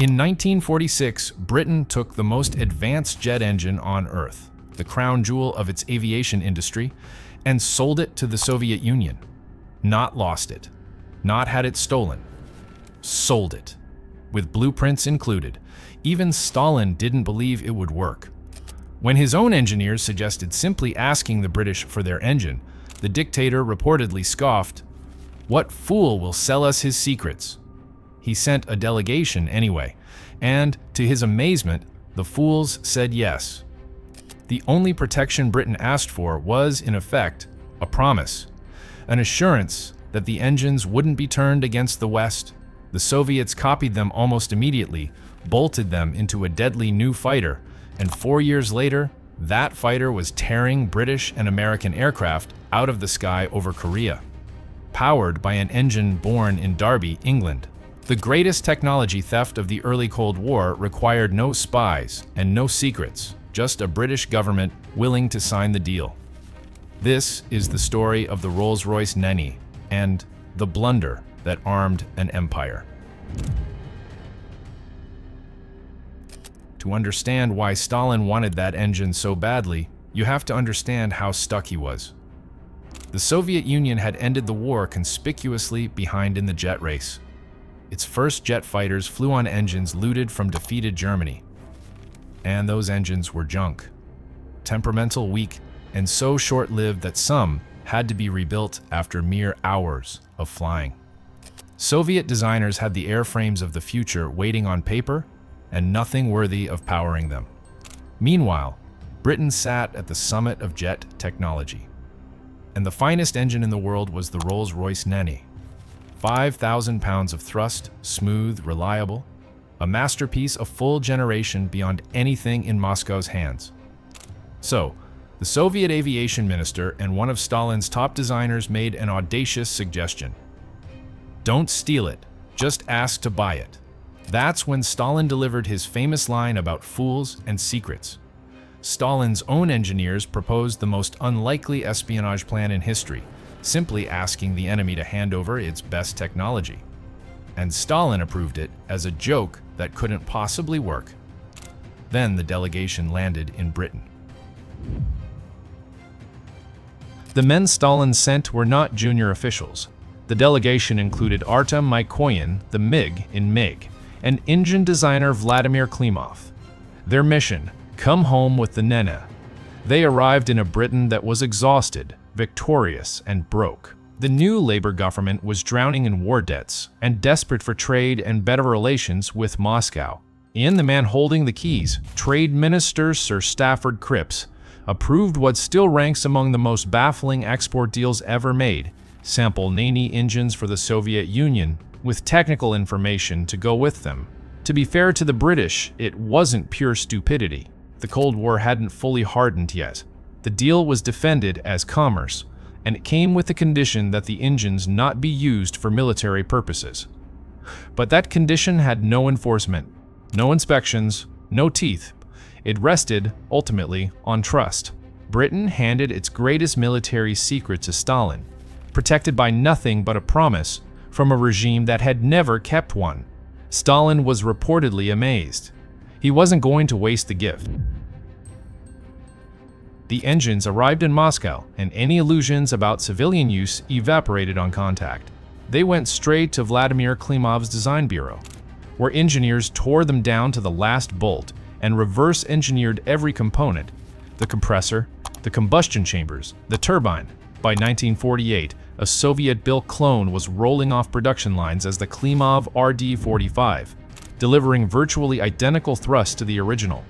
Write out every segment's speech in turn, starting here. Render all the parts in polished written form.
In 1946, Britain took the most advanced jet engine on Earth, the crown jewel of its aviation industry, and sold it to the Soviet Union. Not lost it, not had it stolen, sold it, with blueprints included. Even Stalin didn't believe it would work. When his own engineers suggested simply asking the British for their engine, the dictator reportedly scoffed, "What fool will sell us his secrets?" He sent a delegation anyway, and, to his amazement, the fools said yes. The only protection Britain asked for was, in effect, a promise, an assurance that the engines wouldn't be turned against the West. The Soviets copied them almost immediately, bolted them into a deadly new fighter, and 4 years later, that fighter was tearing British and American aircraft out of the sky over Korea, powered by an engine born in Derby, England. The greatest technology theft of the early Cold War required no spies and no secrets, just a British government willing to sign the deal. This is the story of the Rolls-Royce Nene and the blunder that armed an empire. To understand why Stalin wanted that engine so badly, you have to understand how stuck he was. The Soviet Union had ended the war conspicuously behind in the jet race. Its first jet fighters flew on engines looted from defeated Germany. And those engines were junk, temperamental, weak, and so short-lived that some had to be rebuilt after mere hours of flying. Soviet designers had the airframes of the future waiting on paper, and nothing worthy of powering them. Meanwhile, Britain sat at the summit of jet technology. And the finest engine in the world was the Rolls-Royce Nene. 5,000 pounds of thrust, smooth, reliable, a masterpiece, a full generation beyond anything in Moscow's hands. So, the Soviet aviation minister and one of Stalin's top designers made an audacious suggestion. Don't steal it, just ask to buy it. That's when Stalin delivered his famous line about fools and secrets. Stalin's own engineers proposed the most unlikely espionage plan in history, simply asking the enemy to hand over its best technology. And Stalin approved it as a joke that couldn't possibly work. Then the delegation landed in Britain. The men Stalin sent were not junior officials. The delegation included Artem Mikoyan, the MiG in MiG, and engine designer Vladimir Klimov. Their mission: come home with the Nene. They arrived in a Britain that was exhausted, victorious, and broke. The new Labour government was drowning in war debts and desperate for trade and better relations with Moscow. And the man holding the keys, Trade Minister Sir Stafford Cripps, approved what still ranks among the most baffling export deals ever made: sample Nene engines for the Soviet Union, with technical information to go with them. To be fair to the British, it wasn't pure stupidity. The Cold War hadn't fully hardened yet. The deal was defended as commerce, and it came with the condition that the engines not be used for military purposes. But that condition had no enforcement, no inspections, no teeth. It rested, ultimately, on trust. Britain handed its greatest military secret to Stalin, protected by nothing but a promise from a regime that had never kept one. Stalin was reportedly amazed. He wasn't going to waste the gift. The engines arrived in Moscow, and any illusions about civilian use evaporated on contact. They went straight to Vladimir Klimov's design bureau, where engineers tore them down to the last bolt and reverse-engineered every component: the compressor, the combustion chambers, the turbine. By 1948, a Soviet-built clone was rolling off production lines as the Klimov RD-45, delivering virtually identical thrust to the original.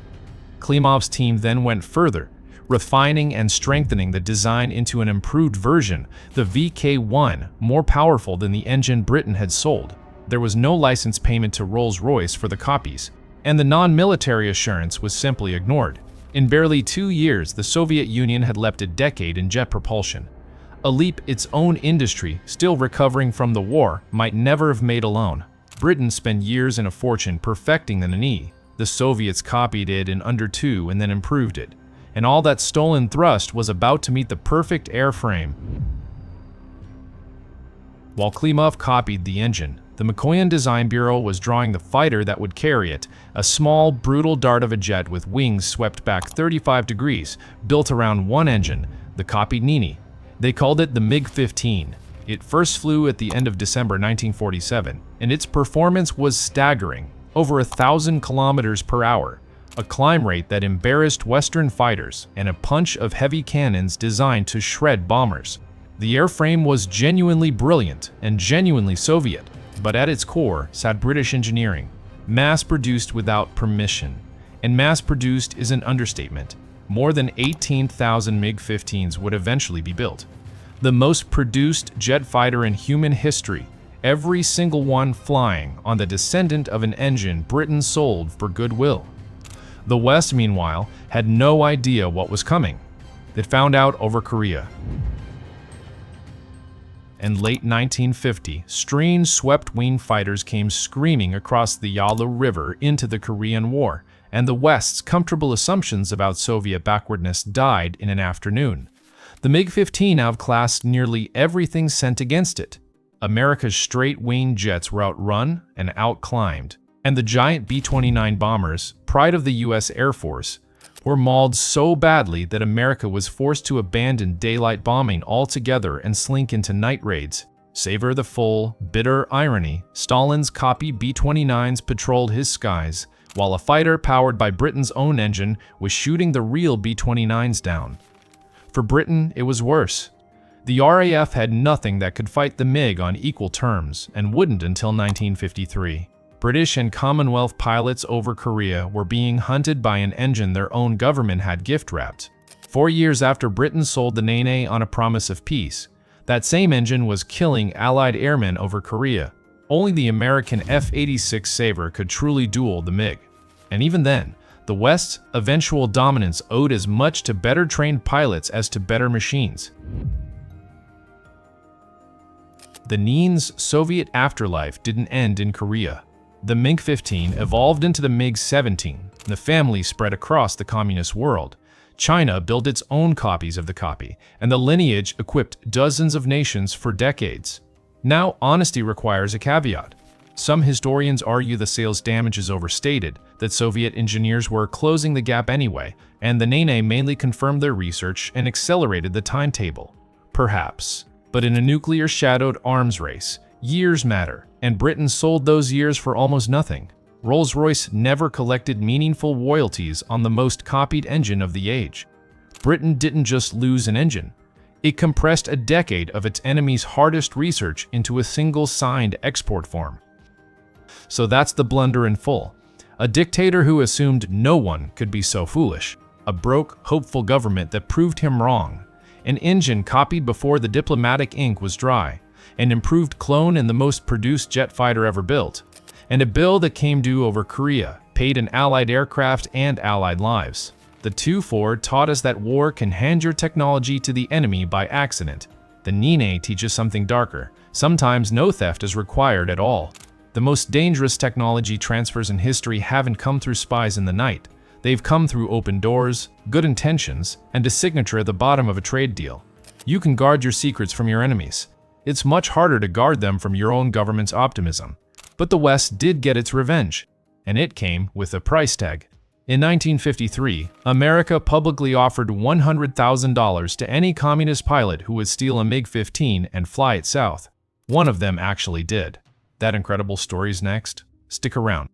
Klimov's team then went further, refining and strengthening the design into an improved version, the VK1, more powerful than the engine Britain had sold. There was no license payment to Rolls-Royce for the copies, and the non-military assurance was simply ignored. In barely 2 years, the Soviet Union had leapt a decade in jet propulsion, a leap its own industry, still recovering from the war, might never have made alone. Britain spent years and a fortune perfecting the Nene. The Soviets copied it in under 2 and then improved it, and all that stolen thrust was about to meet the perfect airframe. While Klimov copied the engine, The Mikoyan Design Bureau was drawing the fighter that would carry it, a small, brutal dart of a jet with wings swept back 35 degrees, built around one engine, the copied Nene. They called it the MiG-15. It first flew at the end of December 1947, and its performance was staggering, over 1,000 kilometers per hour, a climb rate that embarrassed Western fighters, and a punch of heavy cannons designed to shred bombers. The airframe was genuinely brilliant and genuinely Soviet, but at its core sat British engineering, mass-produced without permission. And mass-produced is an understatement. More than 18,000 MiG-15s would eventually be built. The most produced jet fighter in human history, every single one flying on the descendant of an engine Britain sold for goodwill. The West, meanwhile, had no idea what was coming. They found out over Korea. In late 1950, strange swept-wing fighters came screaming across the Yalu River into the Korean War, and the West's comfortable assumptions about Soviet backwardness died in an afternoon. The MiG-15 outclassed nearly everything sent against it. America's straight-wing jets were outrun and outclimbed, and the giant B-29 bombers, pride of the U.S. Air Force, were mauled so badly that America was forced to abandon daylight bombing altogether and slink into night raids. Savor the full, bitter irony, Stalin's copy B-29s patrolled his skies, while a fighter powered by Britain's own engine was shooting the real B-29s down. For Britain, it was worse. The RAF had nothing that could fight the MiG on equal terms, and wouldn't until 1953. British and Commonwealth pilots over Korea were being hunted by an engine their own government had gift-wrapped. 4 years after Britain sold the Nene on a promise of peace, that same engine was killing Allied airmen over Korea. Only the American F-86 Sabre could truly duel the MiG. And even then, the West's eventual dominance owed as much to better-trained pilots as to better machines. The Nene's Soviet afterlife didn't end in Korea. The MiG-15 evolved into the MiG-17. The family spread across the communist world. China built its own copies of the copy, and the lineage equipped dozens of nations for decades. Now, honesty requires a caveat. Some historians argue the sales damage is overstated, that Soviet engineers were closing the gap anyway, and the Nene mainly confirmed their research and accelerated the timetable. Perhaps. But in a nuclear-shadowed arms race, years matter, and Britain sold those years for almost nothing. Rolls-Royce never collected meaningful royalties on the most copied engine of the age. Britain didn't just lose an engine. It compressed a decade of its enemy's hardest research into a single signed export form. So that's the blunder in full. A dictator who assumed no one could be so foolish. A broke, hopeful government that proved him wrong. An engine copied before the diplomatic ink was dry. An improved clone in the most produced jet fighter ever built. And a bill that came due over Korea, paid in Allied aircraft and Allied lives. The 2-4 taught us that war can hand your technology to the enemy by accident. The Nene teaches something darker. Sometimes no theft is required at all. The most dangerous technology transfers in history haven't come through spies in the night. They've come through open doors, good intentions, and a signature at the bottom of a trade deal. You can guard your secrets from your enemies. It's much harder to guard them from your own government's optimism. But the West did get its revenge, and it came with a price tag. In 1953, America publicly offered $100,000 to any communist pilot who would steal a MiG-15 and fly it south. One of them actually did. That incredible story's next. Stick around.